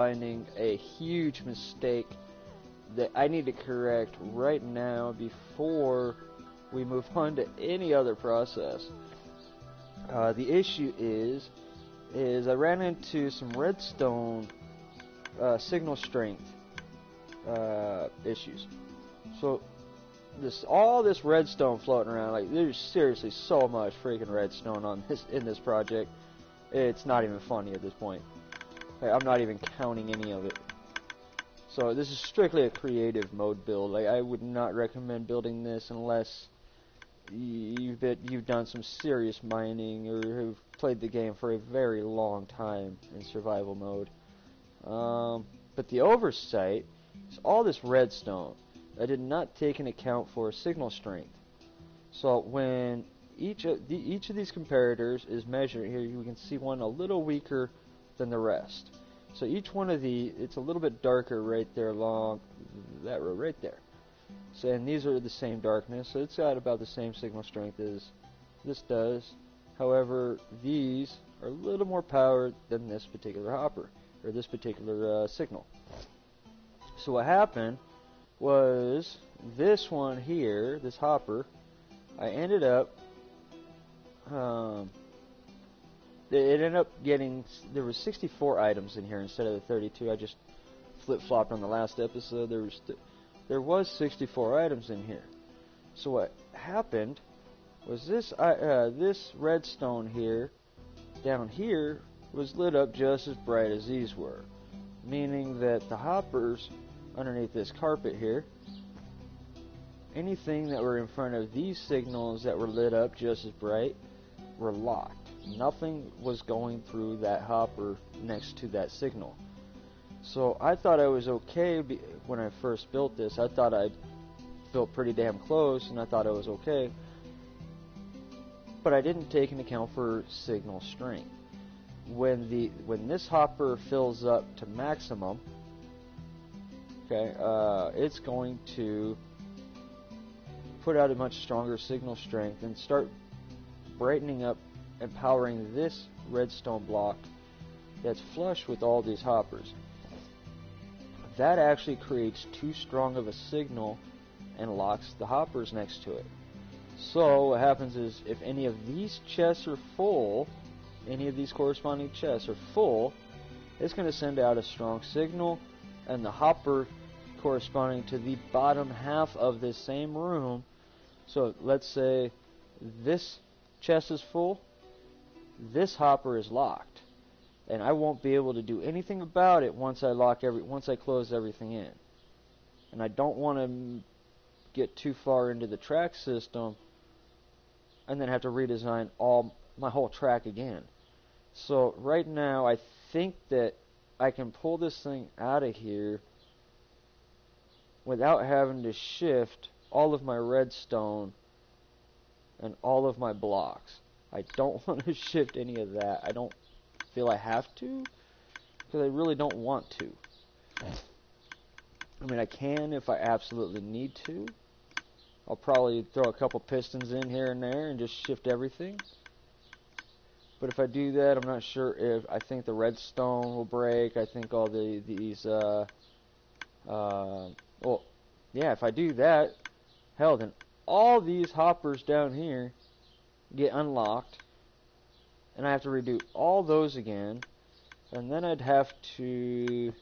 finding a huge mistake that I need to correct right now before we move on to any other process. The issue is I ran into some redstone signal strength issues. So all this redstone floating around, like there's seriously so much freaking redstone on in this project. It's not even funny at this point. Like, I'm not even counting any of it. So this is strictly a creative mode build. Like, I would not recommend building this unless you've done some serious mining or have played the game for a very long time in survival mode. But the oversight is all this redstone. I did not take into account for signal strength. So when each of these comparators is measured, here you can see one a little weaker than the rest. So each one of it's a little bit darker right there along that row right there. So, and these are the same darkness, so it's got about the same signal strength as this does. However, these are a little more powered than this particular hopper, or this particular signal. So what happened was this one here, this hopper, I ended up, it ended up getting, there was 64 items in here instead of the 32. I just flip-flopped on the last episode. There was 64 items in here. So what happened was this redstone here, down here, was lit up just as bright as these were. Meaning that the hoppers underneath this carpet here, anything that were in front of these signals that were lit up just as bright were locked. Nothing was going through that hopper next to that signal. So I thought I was okay when I first built this. I thought I built pretty damn close, and I thought I was okay. But I didn't take into account for signal strength. When this hopper fills up to maximum, okay, it's going to put out a much stronger signal strength and start brightening up and powering this redstone block that's flush with all these hoppers. That actually creates too strong of a signal and locks the hoppers next to it. So what happens is if any of these chests are full, any of these corresponding chests are full, it's going to send out a strong signal, and the hopper corresponding to the bottom half of this same room, so let's say this chest is full, this hopper is locked, and I won't be able to do anything about it once I close everything in. And I don't want to get too far into the track system and then have to redesign my whole track again. So right now I think that I can pull this thing out of here without having to shift all of my redstone and all of my blocks. I don't want to shift any of that. I don't feel I have to, because I really don't want to. I mean, I can if I absolutely need to. I'll probably throw a couple pistons in here and there and just shift everything. But if I do that, I'm not sure if I think the redstone will break. I think all well, yeah, if I do that, hell, then all these hoppers down here get unlocked, and I have to redo all those again, and then I'd have to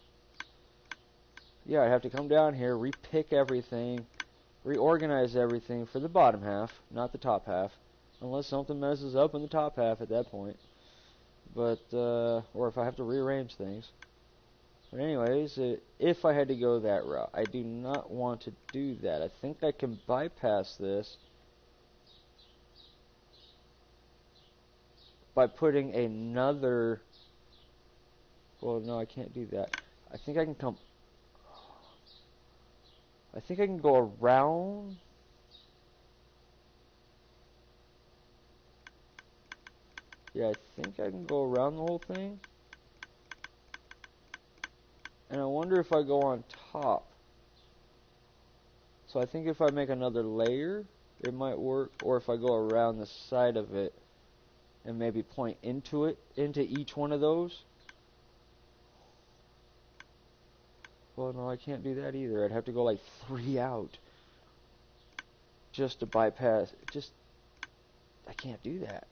come down here, repick everything, reorganize everything for the bottom half, not the top half, unless something messes up in the top half at that point. But or if I have to rearrange things. But anyways, if I had to go that route, I do not want to do that. I think I can bypass this by putting another... Well, no, I can't do that. I think I can go around... Yeah, I think I can go around the whole thing. And I wonder if I go on top. So I think if I make another layer, it might work. Or if I go around the side of it and maybe point into each one of those. Well, no, I can't do that either. I'd have to go like 3 out just to bypass. I can't do that.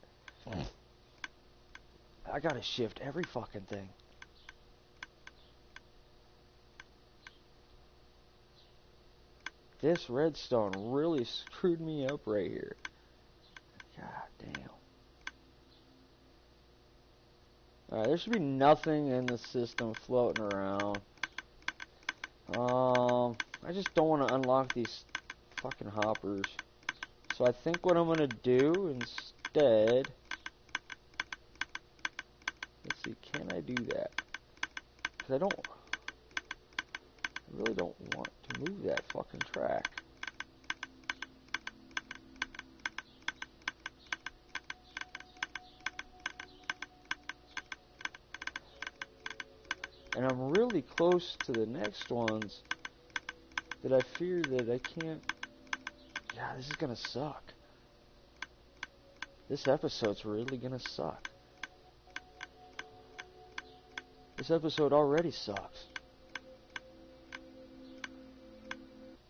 I gotta shift every fucking thing. This redstone really screwed me up right here. God damn. Alright, there should be nothing in the system floating around. I just don't want to unlock these fucking hoppers. So I think what I'm gonna do instead... Let's see, can I do that? Because I really don't want to move that fucking track. And I'm really close to the next ones that I fear that I can't... Yeah, this is gonna suck. This episode's really gonna suck. This episode already sucks.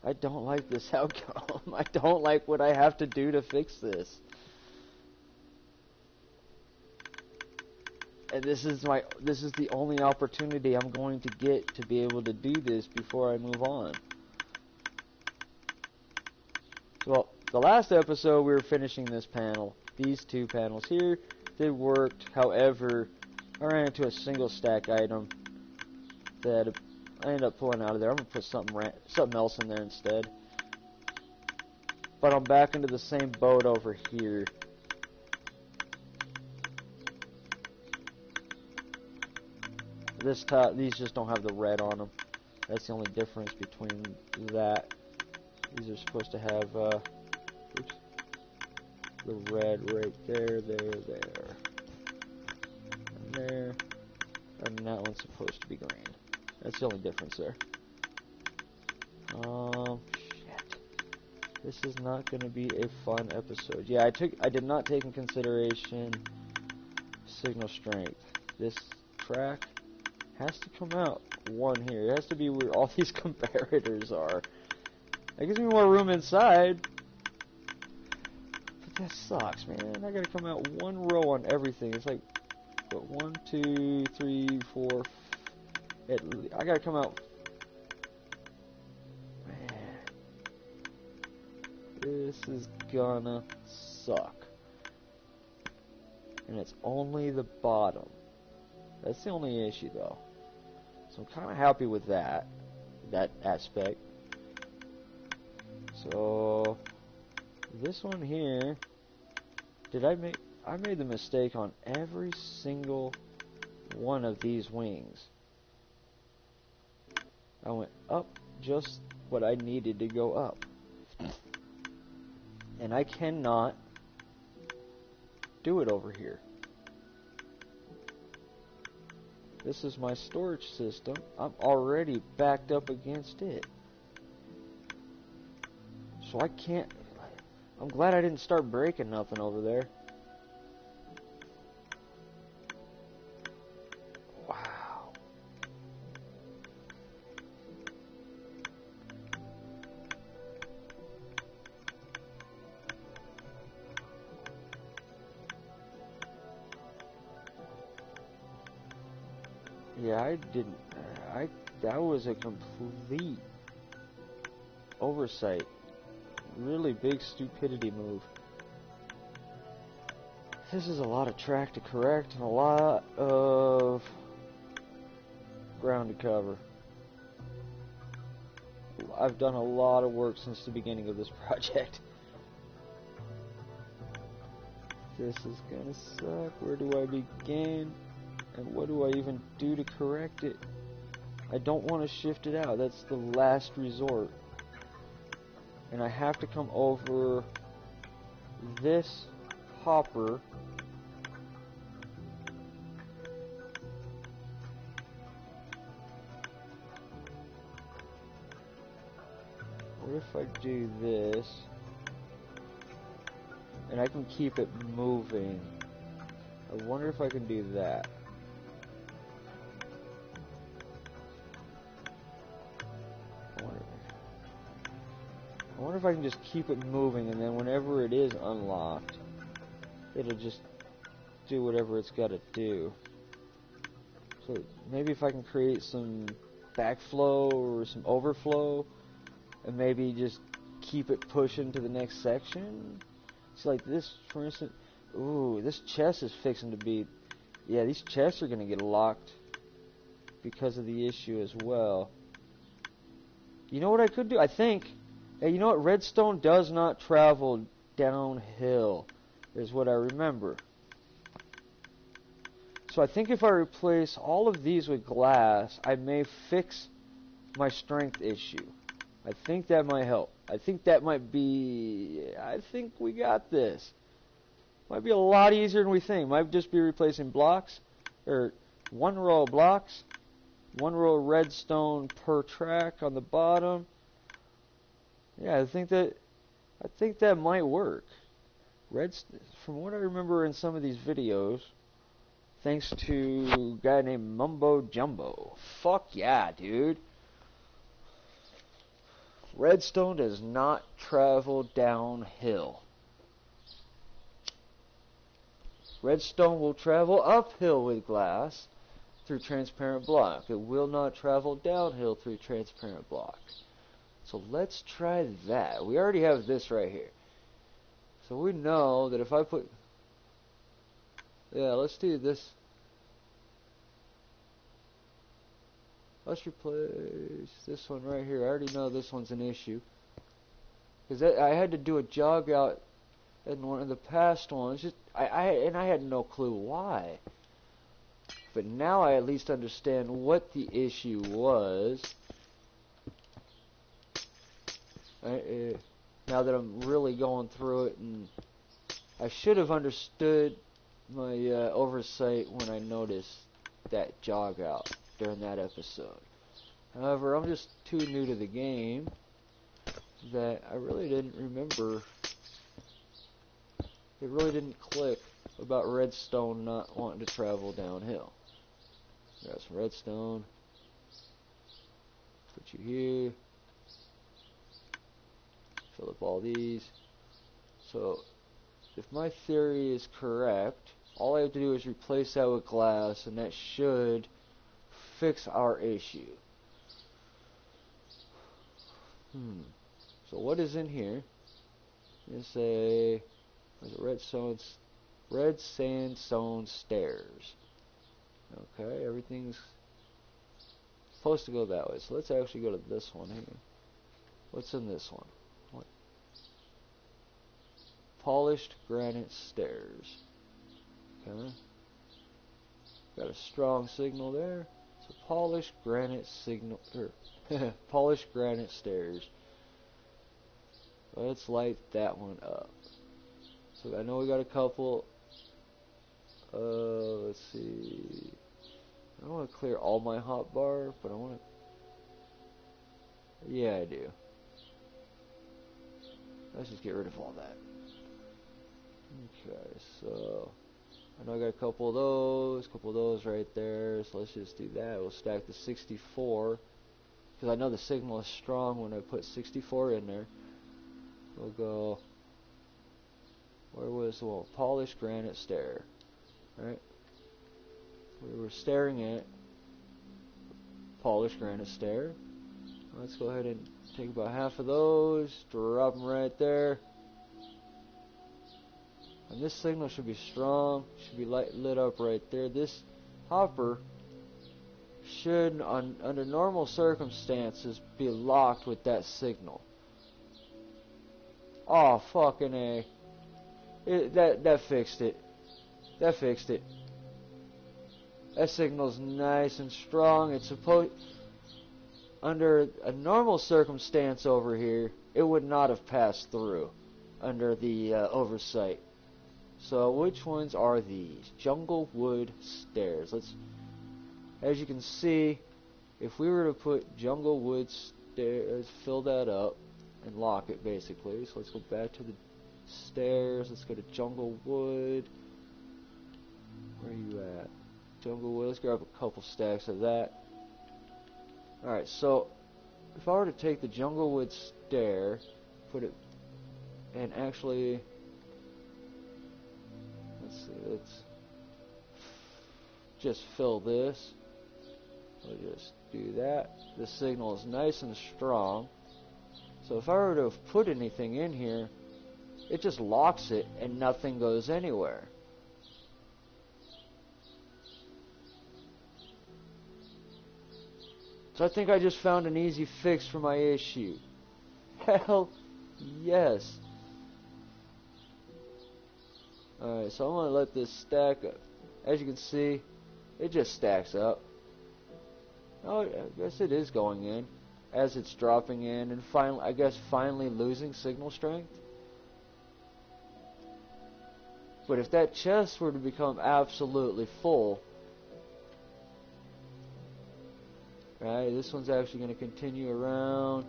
I don't like this outcome. I don't like what I have to do to fix this. And this is the only opportunity I'm going to get to be able to do this before I move on. Well, the last episode we were finishing this panel. These 2 panels here, they worked. However, I ran into a single stack item that I ended up pulling out of there. I'm going to put something else in there instead. But I'm back into the same boat over here. These just don't have the red on them. That's the only difference between that. These are supposed to have the red right there, and there. And that one's supposed to be green. That's the only difference there. Shit. This is not going to be a fun episode. Yeah, I did not take in consideration signal strength. This track has to come out 1 here. It has to be where all these comparators are. That gives me more room inside. But that sucks, man. I gotta come out 1 row on everything. It's like, what, 1, 2, 3, 4. I gotta come out. Man, this is gonna suck. And it's only the bottom. That's the only issue, though. So I'm kind of happy with that aspect. So this one here, I made the mistake on every single one of these wings. I went up just what I needed to go up. And I cannot do it over here. This is my storage system. I'm already backed up against it. So I can't... I'm glad I didn't start breaking nothing over there. Wow. Yeah, I didn't... that was a complete oversight. Really big stupidity move. This is a lot of track to correct and a lot of ground to cover. I've done a lot of work since the beginning of this project. This is gonna suck. Where do I begin? And what do I even do to correct it? I don't want to shift it out. That's the last resort. And I have to come over this hopper. What if I do this? And I can keep it moving. I wonder if I can do that. wonder if I can just keep it moving, and then whenever it is unlocked, it'll just do whatever it's got to do. So maybe if I can create some backflow or some overflow, and maybe just keep it pushing to the next section. It's like this, for instance. Ooh, this chest is fixing to be... Yeah, these chests are going to get locked because of the issue as well. You know what I could do? I think... Hey, you know what? Redstone does not travel downhill, is what I remember. So I think if I replace all of these with glass, I may fix my strength issue. I think that might help. I think that might be... I think we got this. Might be a lot easier than we think. Might just be replacing blocks, or one row of blocks, one row of redstone per track on the bottom. Yeah, I think that might work. From what I remember in some of these videos, thanks to a guy named Mumbo Jumbo. Fuck yeah, dude. Redstone does not travel downhill. Redstone will travel uphill with glass through transparent block. It will not travel downhill through transparent block. So let's try that. We already have this right here. So we know that if I put... Yeah, let's do this. Let's replace this one right here. I already know this one's an issue. Because I had to do a jog out in one of the past ones. I had no clue why. But now I at least understand what the issue was. Now that I'm really going through it, and I should have understood my oversight when I noticed that jog out during that episode. However, I'm just too new to the game that I really didn't remember. It really didn't click about redstone not wanting to travel downhill. Got some redstone. Put you here. Fill up all these. So, if my theory is correct, all I have to do is replace that with glass, and that should fix our issue. So what is in here? It's a red sandstone stairs. Okay, everything's supposed to go that way. So let's actually go to this one here. What's in this one? What? Polished granite stairs. Okay. Got a strong signal there. So polished granite signal, polished granite stairs. Let's light that one up. So I know we got a couple. Let's see. I don't want to clear all my hotbar, but I want to. Yeah, I do. Let's just get rid of all that. Okay, so I know I got a couple of those right there. So let's just do that. We'll stack the 64 because I know the signal is strong when I put 64 in there. We'll go. Where was the one? Polished granite stair. Right? We were staring at polished granite stair. Let's go ahead and take about half of those, drop them right there. And this signal should be strong, should be lit up right there. This hopper should, under normal circumstances, be locked with that signal. Oh, fucking A. That fixed it. That fixed it. That signal's nice and strong. It's supposed... Under a normal circumstance over here, it would not have passed through under the oversight. So which ones are these? Jungle wood stairs. As you can see, if we were to put jungle wood stairs, fill that up and lock it basically. So let's go back to the stairs. Let's go to jungle wood. Where are you at? Jungle wood. Let's grab a couple stacks of that. Alright, so if I were to take the jungle wood stair, put it, and actually, let's see, let's just fill this. We'll just do that. The signal is nice and strong. So if I were to have put anything in here, it just locks it and nothing goes anywhere. So I think I just found an easy fix for my issue. Hell yes. Alright, so I'm going to let this stack up. As you can see, it just stacks up. Oh, I guess it is going in as it's dropping in and finally, I guess finally losing signal strength. But if that chest were to become absolutely full, right, this one's actually going to continue around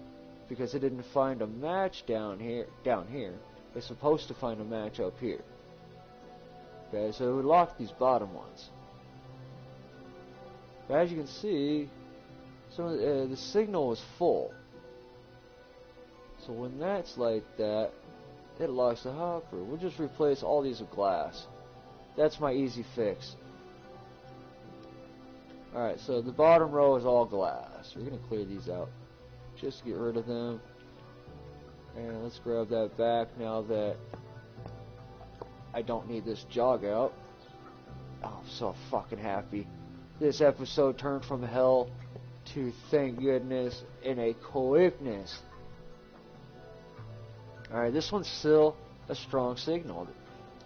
because it didn't find a match down here. It's supposed to find a match up here. Okay, so it would lock these bottom ones. But as you can see, the signal is full. So when that's like that, it locks the hopper. We'll just replace all these with glass. That's my easy fix. Alright, so the bottom row is all glass. We're going to clear these out. Just get rid of them. And let's grab that back now that I don't need this jog out. Oh, I'm so fucking happy. This episode turned from hell to, thank goodness, in a quickness. Alright, this one's still a strong signal.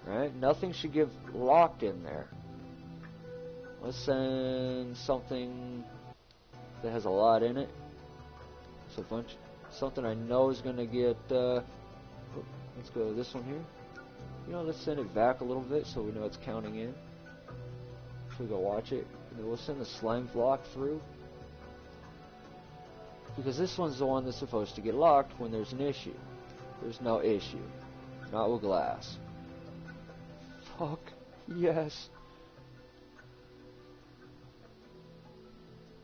Right? Nothing should get locked in there. Let's send something that has a lot in it. So something I know is gonna get. Let's go this one here. You know, let's send it back a little bit so we know it's counting in. So we go watch it, and then we'll send the slime block through because this one's the one that's supposed to get locked when there's an issue. There's no issue, not with glass. Fuck yes.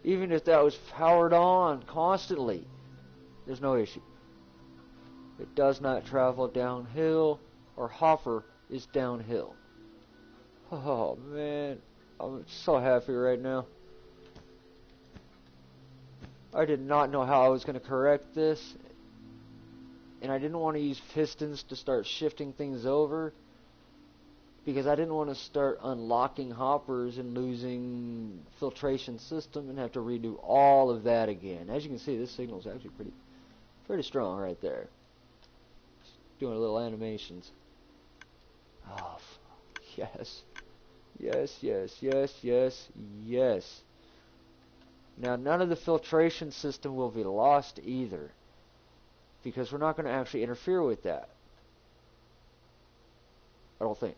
Even if that was powered on constantly, there's no issue. It does not travel downhill. Our hopper is downhill. Oh man, I'm so happy right now. I did not know how I was going to correct this, and I didn't want to use pistons to start shifting things over because I didn't want to start unlocking hoppers and losing filtration system and have to redo all of that again. As you can see, this signal is actually pretty strong right there. Just doing a little animations. Oh, yes. Yes, yes, yes, yes, yes. Now, none of the filtration system will be lost either, because we're not going to actually interfere with that. I don't think.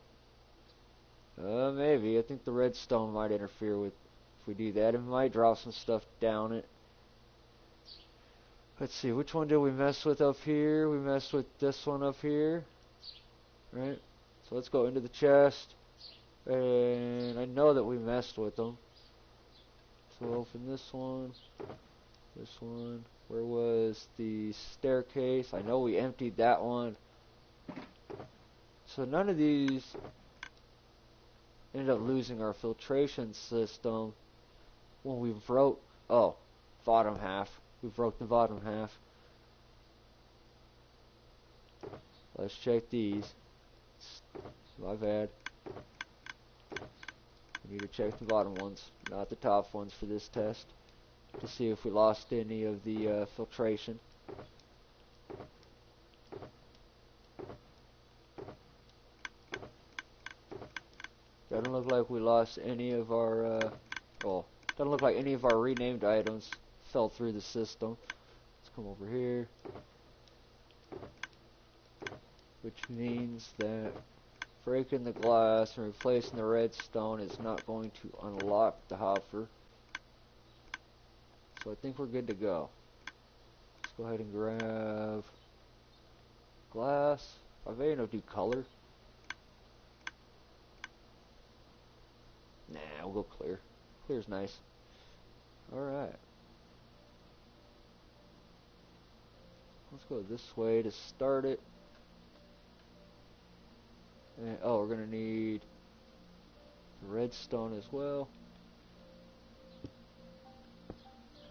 Maybe. I think the redstone might interfere with if we do that. It might drop some stuff down it. Let's see, which one did we mess with up here? We messed with this one up here. Right? So let's go into the chest. And I know that we messed with them. So we'll open this one. This one. Where was the staircase? I know we emptied that one. So none of these ended up losing our filtration system when we broke. Oh, bottom half. We broke the bottom half. Let's check these. My bad. We need to check the bottom ones, not the top ones for this test, to see if we lost any of the filtration. Doesn't look like we lost any of our, well, doesn't look like any of our renamed items fell through the system. Let's come over here. Which means that breaking the glass and replacing the redstone is not going to unlock the hopper. So I think we're good to go. Let's go ahead and grab glass. I may not do color. Nah, we'll go clear. Clear's nice. Alright. let's go this way to start it. And, oh, we're gonna need redstone as well.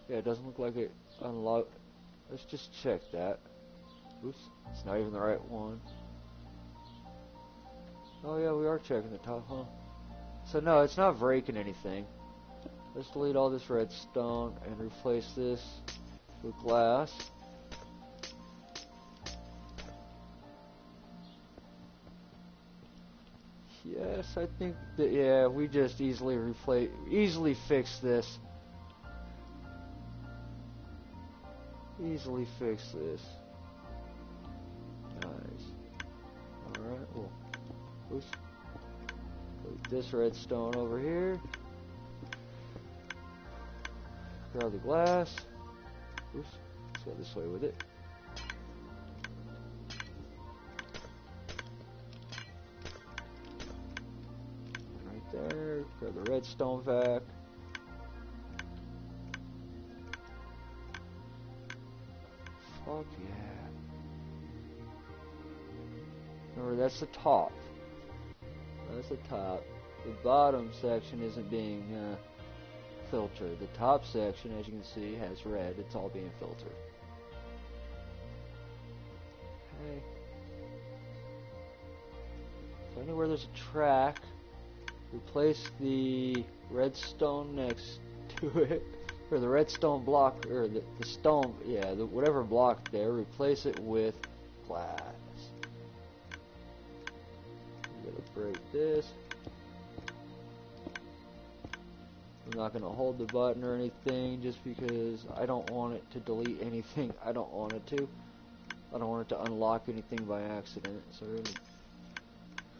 Yeah, it doesn't look like it unlocked. Let's just check that. Oops, it's not even the right one. Oh yeah, we are checking the top, huh? So no, it's not breaking anything. Let's delete all this redstone and replace this with glass. Yes, I think that, yeah, we just easily fix this. Easily fix this. Nice. Alright, well, oops. Put this redstone over here. Grab the glass. Oops, let's go this way with it. Right there. Grab the redstone back. Fuck yeah. Remember, that's the top. That's the top. The bottom section isn't being filtered. The top section, as you can see, has red. It's all being filtered. Okay. So anywhere there's a track, replace the redstone next to it, or the redstone block, or the stone, yeah, whatever block there, replace it with glass. I'm gonna break this. I'm not going to hold the button or anything just because I don't want it to delete anything I don't want it to. I don't want it to unlock anything by accident. So we're going to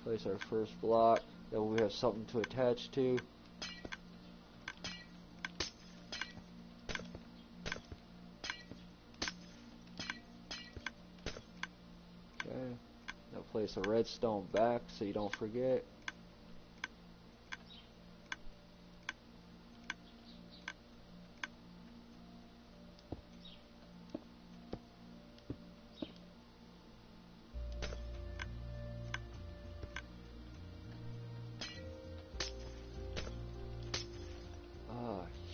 place our first block. That way we have something to attach to. Okay. Now place a redstone back so you don't forget.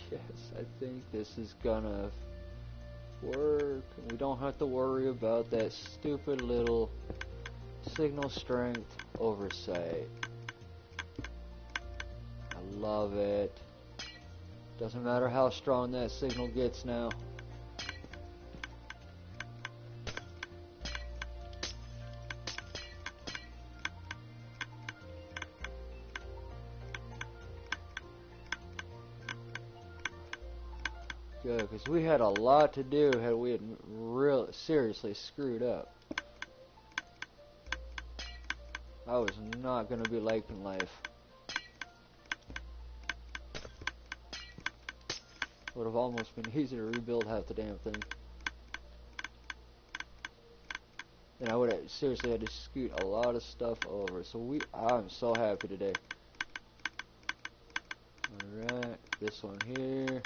Yes, I think this is gonna work. We don't have to worry about that stupid little signal strength oversight. I love it. Doesn't matter how strong that signal gets now. Good, because we had a lot to do had we had really seriously screwed up. I was not going to be liking life. Would have almost been easy to rebuild half the damn thing. And I would have seriously had to scoot a lot of stuff over. So I'm so happy today. Alright, this one here.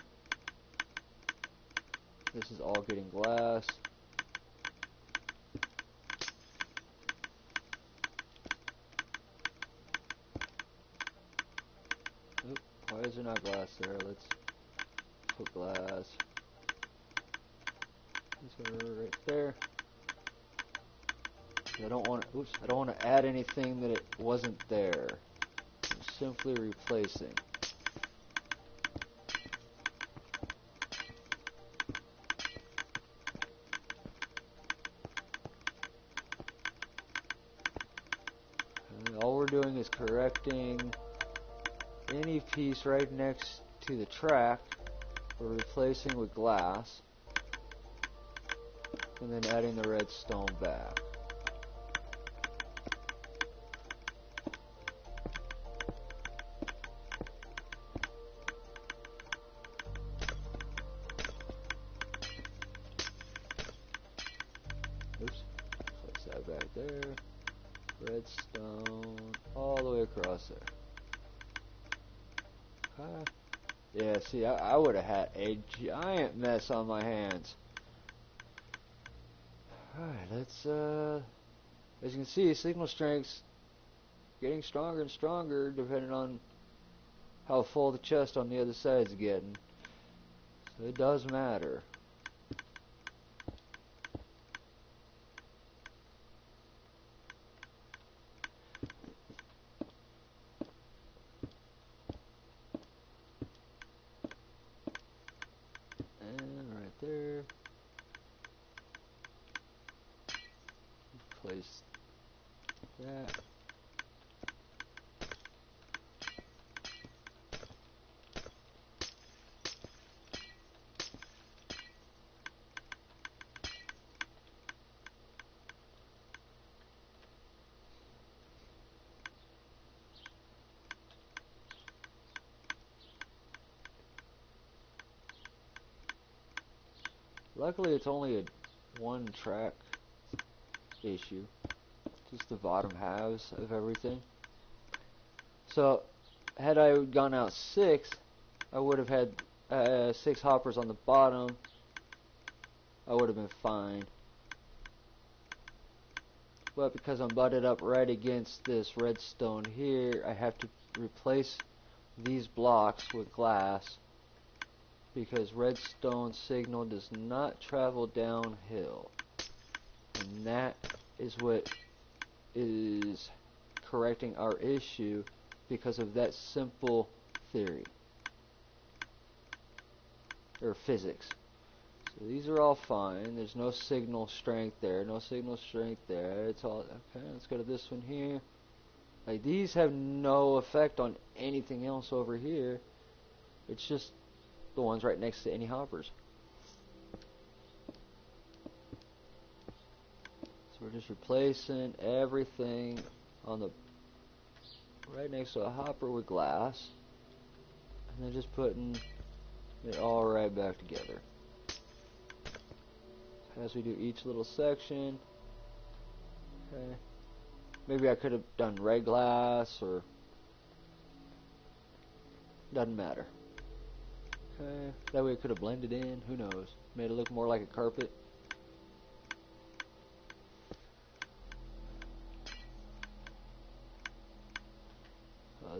This is all getting glass. Oop, why is there not glass there? Let's put glass. This one right there. I don't want to add anything that it wasn't there. I'm simply replacing. All we're doing is correcting any piece right next to the track. We're replacing with glass and then adding the redstone back. Oops, place that back there. Redstone all the way across there. Okay. Yeah, see, I would have had a giant mess on my hands. Alright, let's as you can see, signal strength's getting stronger and stronger depending on how full the chest on the other side's getting. So it does matter. And right there. Place that. Luckily it's only a one track issue. Just the bottom halves of everything. So had I gone out 6, I would have had 6 hoppers on the bottom. I would have been fine. But because I'm butted up right against this redstone here, I have to replace these blocks with glass because redstone signal does not travel downhill. And that is what is correcting our issue because of that simple theory or physics. So these are all fine. There's no signal strength there, no signal strength there. It's all okay. Let's go to this one here. Like, these have no effect on anything else over here. It's just the ones right next to any hoppers. So we're just replacing everything on the right next to a hopper with glass, and then just putting it all right back together. As we do each little section. Okay. Maybe I could have done red glass, or doesn't matter. Okay. That way it could have blended in. Who knows? Made it look more like a carpet.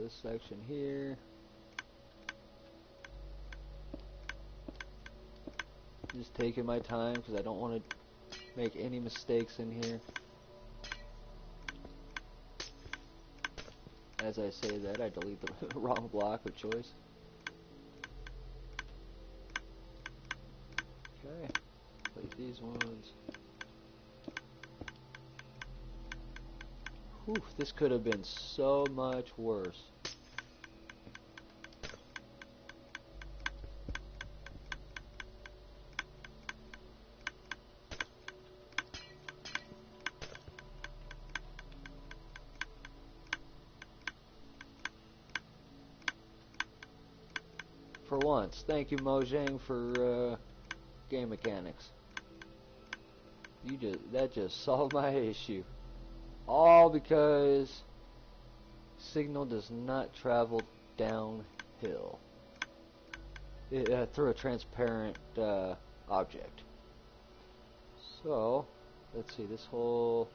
This section here. Just taking my time because I don't want to make any mistakes in here. As I say that, I delete the wrong block of choice. Okay, delete these ones. Whew, this could have been so much worse. For once, thank you Mojang for game mechanics. That just solved my issue. All because signal does not travel downhill through a transparent object. So, let's see, this whole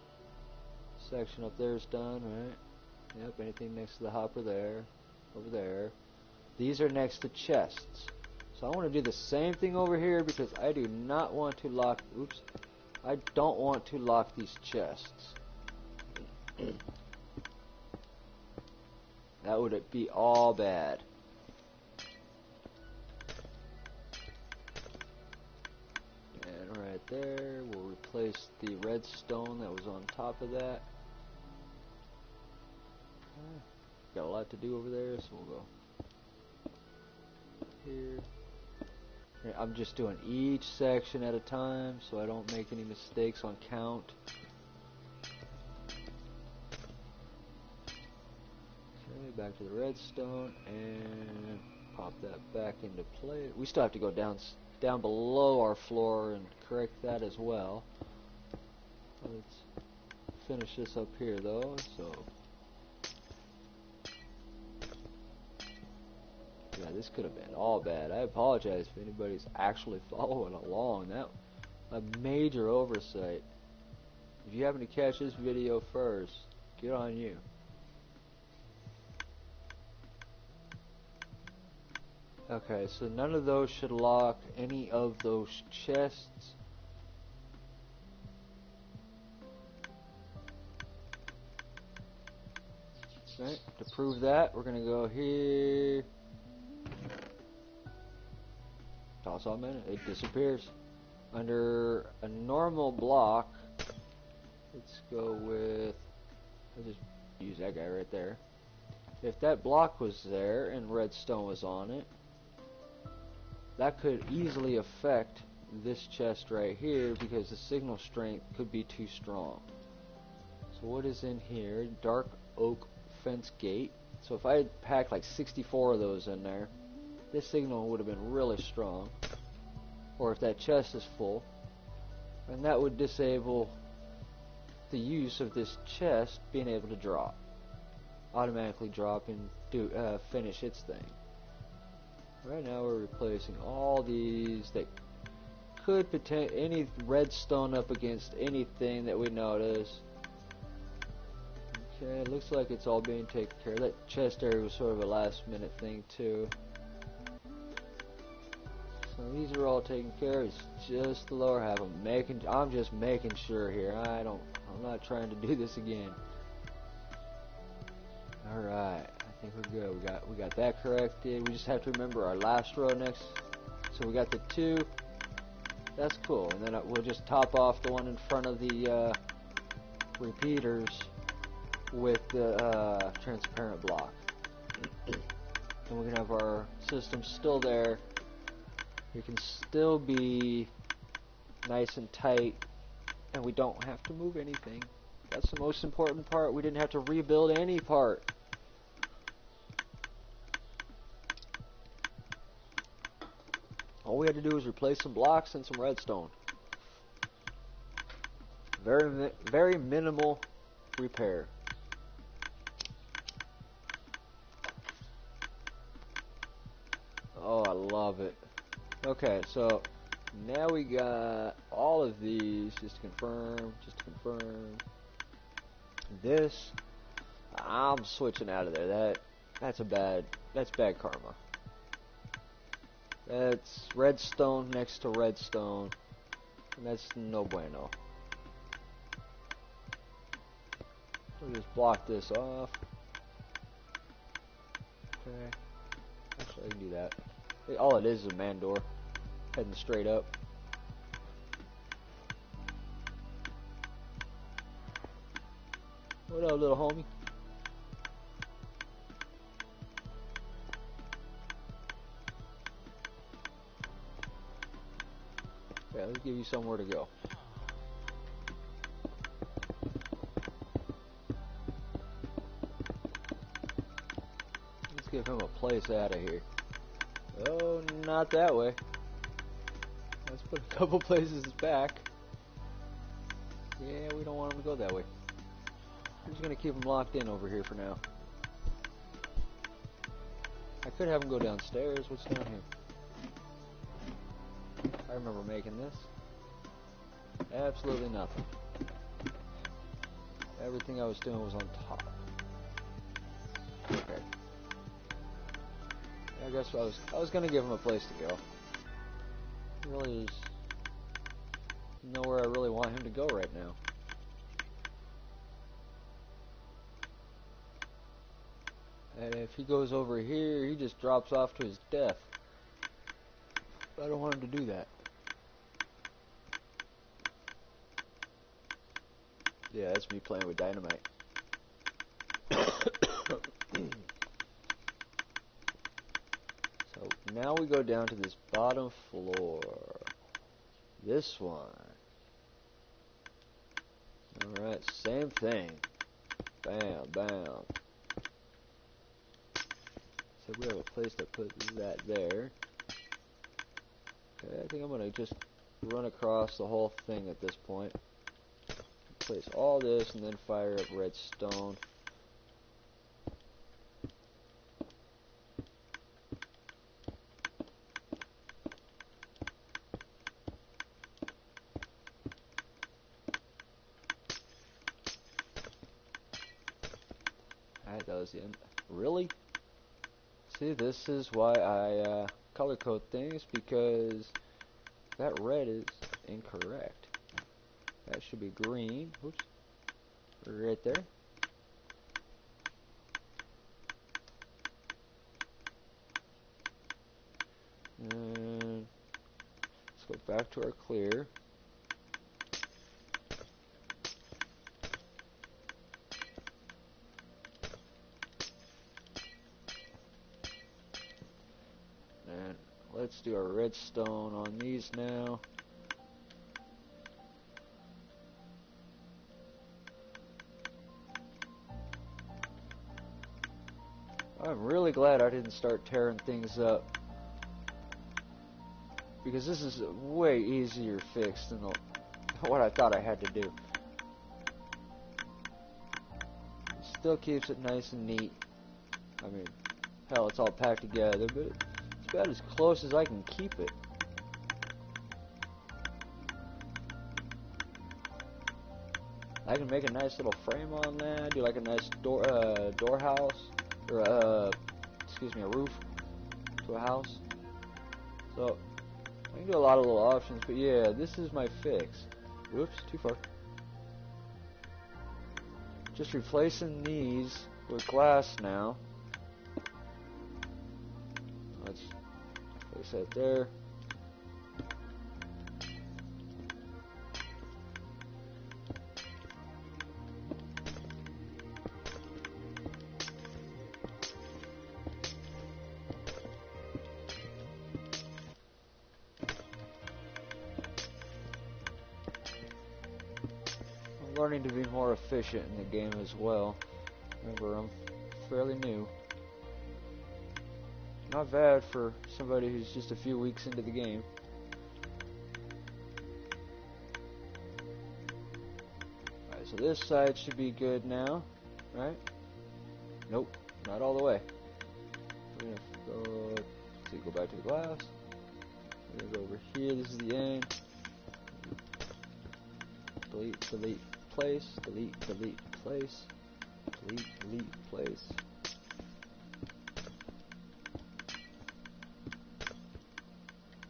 section up there is done, right? Yep, anything next to the hopper there, over there. These are next to chests. So I want to do the same thing over here because I do not want to lock, oops, I don't want to lock these chests. That would be all bad. And right there, we'll replace the redstone that was on top of that. Got a lot to do over there, so we'll go here. I'm just doing each section at a time so I don't make any mistakes on count. Okay, back to the redstone and pop that back into place. We still have to go down below our floor and correct that as well. Let's finish this up here though. So yeah, this could have been all bad. I apologize if anybody's actually following along. That a major oversight. If you happen to catch this video first, good on you. Okay, so none of those should lock any of those chests. Right, to prove that, we're gonna go here. Toss on it, it disappears. Under a normal block, let's go with, I'll just use that guy right there. If that block was there and redstone was on it, that could easily affect this chest right here because the signal strength could be too strong. So what is in here? Dark oak fence gate. So if I had packed like 64 of those in there, this signal would have been really strong. Or if that chest is full, and that would disable the use of this chest being able to drop, automatically drop and do finish its thing. Right now we're replacing all these that could any redstone up against anything that we notice. Okay, it looks like it's all being taken care of. That chest area was sort of a last minute thing too. So these are all taken care of. It's just the lower half. I'm just making sure here. I'm not trying to do this again. Alright, I think we're good. We got that corrected. We just have to remember our last row next. So we got the 2. That's cool. And then we'll just top off the one in front of the repeaters with the transparent block. And we're gonna have our system still there. We can still be nice and tight, and we don't have to move anything. That's the most important part. We didn't have to rebuild any part. All we had to do was replace some blocks and some redstone. Very minimal repair. Oh, I love it. Okay, so now we got all of these. Just to confirm. This, I'm switching out of there. That's bad karma. That's redstone next to redstone, and that's no bueno. We'll just block this off. Okay. Actually, I can do that. All it is a man door, heading straight up. What up, little homie? Yeah, let's give you somewhere to go. Let's give him a place out of here. Oh, not that way. Let's put a couple places back. Yeah, we don't want him to go that way. We're just gonna keep him locked in over here for now. I could have him go downstairs. What's down here? I remember making this. Absolutely nothing. Everything I was doing was on top. Okay. I guess I was gonna give him a place to go. Really is nowhere I really want him to go right now. And if he goes over here, he just drops off to his death. I don't want him to do that. Yeah, that's me playing with dynamite. So now we go down to this bottom floor. This one. Alright, same thing. Bam, bam. So we have a place to put that there. Okay, I think I'm going to just run across the whole thing at this point. Place all this and then fire up redstone. was the end. Really? See, this is why I color code things, because that red is incorrect. That should be green. Oops. Right there. And let's go back to our clear. And let's do our redstone on these now. I'm really glad I didn't start tearing things up, because this is a way easier fix than what I thought I had to do. It still keeps it nice and neat. I mean, hell, it's all packed together, but it's about as close as I can keep it. I can make a nice little frame on that, do like a nice door house, or excuse me, a roof to a house. So I can do a lot of little options, but yeah, this is my fix. Whoops, too far. Just replacing these with glass now. Let's place that there. Learning to be more efficient in the game as well. Remember, I'm fairly new. Not bad for somebody who's just a few weeks into the game. Alright, so this side should be good now, right? Nope, not all the way. We're gonna go, see, go back to the glass. We're gonna go over here, this is the end. Delete, delete, place, delete, delete, place, delete, delete, place.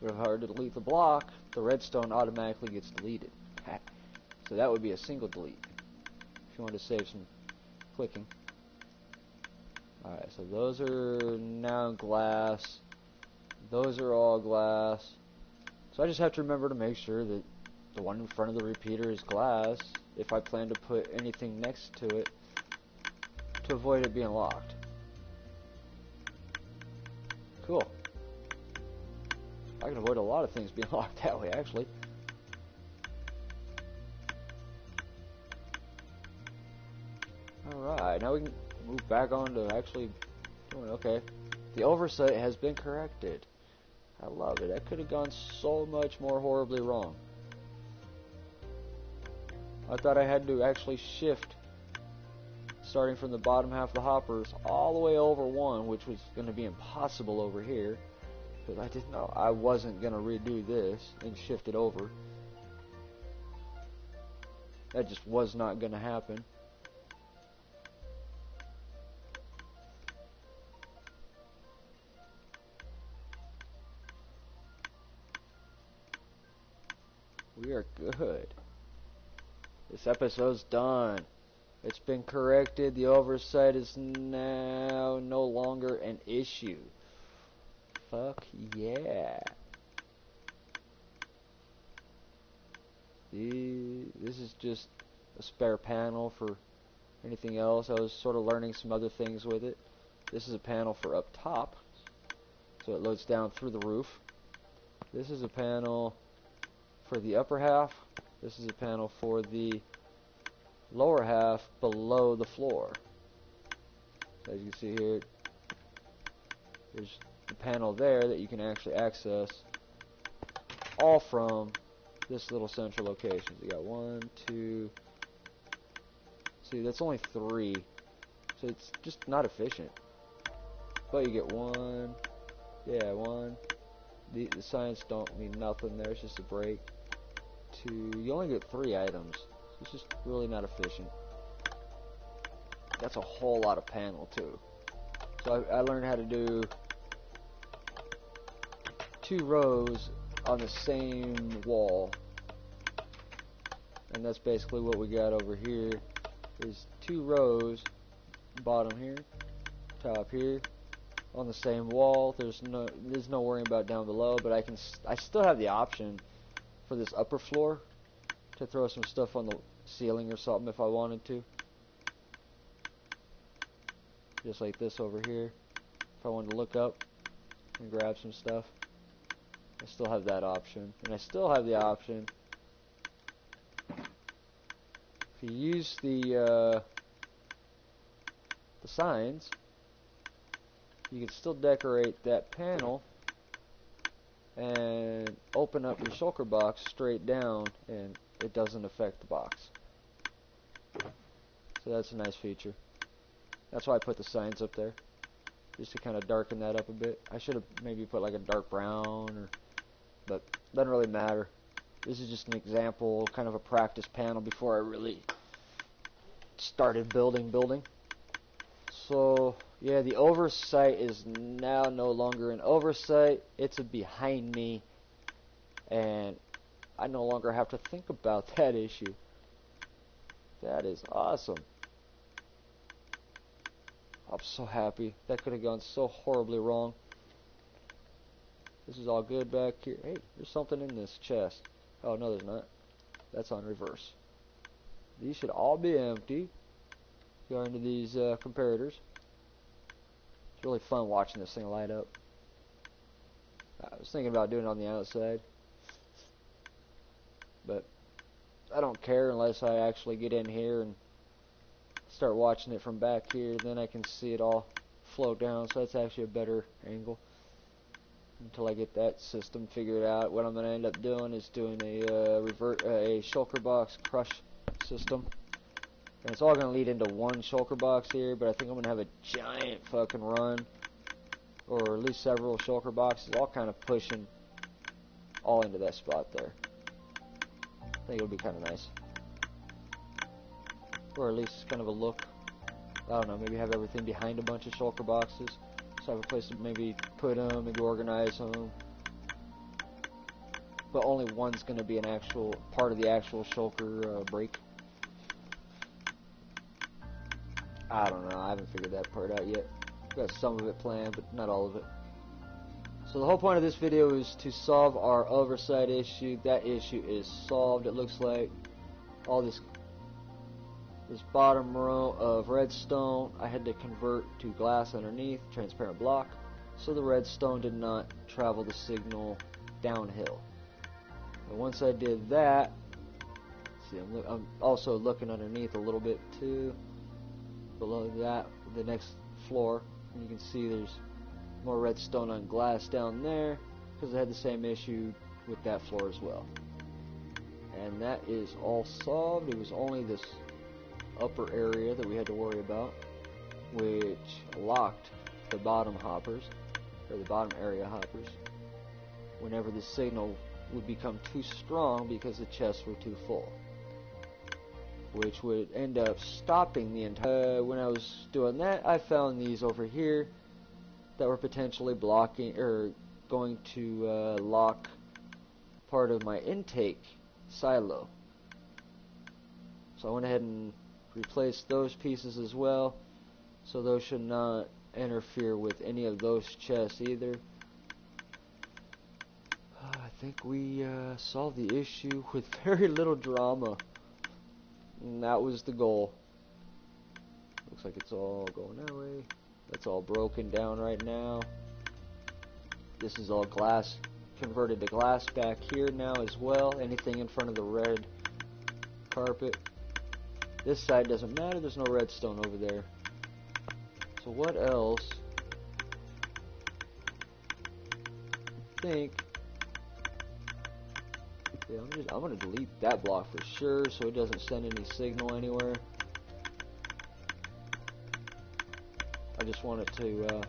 But if I were to delete the block, the redstone automatically gets deleted. So that would be a single delete, if you want to save some clicking. Alright, so those are now glass. Those are all glass. So I just have to remember to make sure that the one in front of the repeater is glass if I plan to put anything next to it to avoid it being locked. Cool. I can avoid a lot of things being locked that way, actually. Alright, now we can move back on to actually doing okay. The oversight has been corrected. I love it. That could have gone so much more horribly wrong. I thought I had to actually shift, starting from the bottom half of the hoppers all the way over one, which was going to be impossible over here, because I didn't know I wasn't going to redo this and shift it over. That just was not going to happen. We are good. This episode's done. It's been corrected. The oversight is now no longer an issue. Fuck yeah. This is just a spare panel for anything else. I was sort of learning some other things with it. This is a panel for up top, so it loads down through the roof. This is a panel for the upper half. This is a panel for the lower half below the floor. So as you can see here, there's the panel there that you can actually access all from this little central location. So you got 1, 2, see, that's only 3, so it's just not efficient. But you get 1, yeah, 1. The signs don't mean nothing there, it's just a break. 2, you only get 3 items. It's just really not efficient. that's a whole lot of panel too. So I learned how to do 2 rows on the same wall, and that's basically what we got over here, is 2 rows, bottom here, top here, on the same wall. There's no worrying about down below, but I still have the option for this upper floor to throw some stuff on the ceiling or something if I wanted to, just like this over here. If I wanted to look up and grab some stuff, I still have that option. And I still have the option, if you use the signs, you can still decorate that panel and open up your shulker box straight down, and it doesn't affect the box. So that's a nice feature. That's why I put the signs up there, just to kind of darken that up a bit. I should have maybe put like a dark brown, but doesn't really matter. This is just an example, kind of a practice panel before I really started building. So yeah, the oversight is now no longer an oversight. It's behind me, and I no longer have to think about that issue. That is awesome. I'm so happy. That could have gone so horribly wrong. This is all good back here. Hey, there's something in this chest. Oh, no, there's not. That's on reverse. These should all be empty. Go into these comparators. It's really fun watching this thing light up. I was thinking about doing it on the outside, but I don't care unless I actually get in here and start watching it from back here. Then I can see it all float down, so that's actually a better angle. Until I get that system figured out, what I'm going to end up doing is doing a shulker box crush system, and it's all going to lead into one shulker box here. But I think I'm going to have a giant fucking run, or at least several shulker boxes, all kind of pushing all into that spot there. I think it'll be kind of nice, or at least kind of a look. I don't know, maybe have everything behind a bunch of shulker boxes, so I have a place to maybe put them, maybe organize them. But only one's going to be an actual part of the actual shulker break. I don't know, I haven't figured that part out yet. Got some of it planned, but not all of it. So the whole point of this video is to solve our oversight issue. That issue is solved, it looks like. All this bottom row of redstone I had to convert to glass underneath, transparent block, so the redstone did not travel the signal downhill. And once I did that, see, I'm also looking underneath a little bit too, below that, the next floor, and you can see there's more redstone on glass down there, because I had the same issue with that floor as well. And that is all solved. It was only this upper area that we had to worry about, which locked the bottom hoppers, or the bottom area hoppers, whenever the signal would become too strong because the chests were too full, which would end up stopping the entire. When I was doing that, I found these over here that were potentially blocking or going to lock part of my intake silo. So I went ahead and replaced those pieces as well, so those should not interfere with any of those chests either. I think we solved the issue with very little drama, and that was the goal. Looks like it's all going that way. That's all broken down right now. This is all glass, converted to glass back here now as well. Anything in front of the red carpet. This side doesn't matter, there's no redstone over there. So what else? I think, yeah, I'm gonna delete that block for sure, so it doesn't send any signal anywhere. I just want it to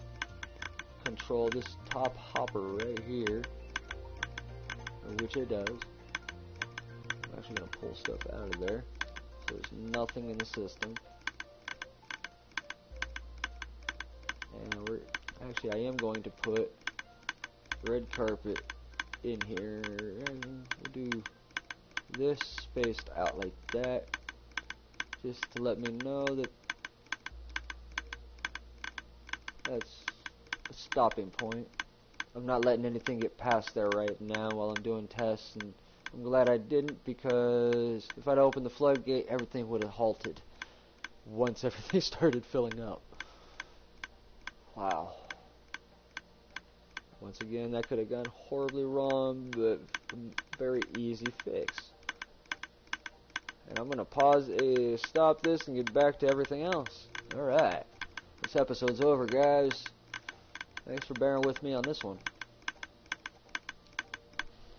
control this top hopper right here, which it does. I'm actually gonna pull stuff out of there, so there's nothing in the system. Actually, I am going to put red carpet in here, and we'll do this spaced out like that, just to let me know that that's a stopping point. I'm not letting anything get past there right now while I'm doing tests, and I'm glad I didn't, because if I'd opened the floodgate, everything would have halted once everything started filling up. Wow. Once again, that could have gone horribly wrong, but a very easy fix. And I'm going to pause, stop this, and get back to everything else. Alright. This episode's over, guys. Thanks for bearing with me on this one.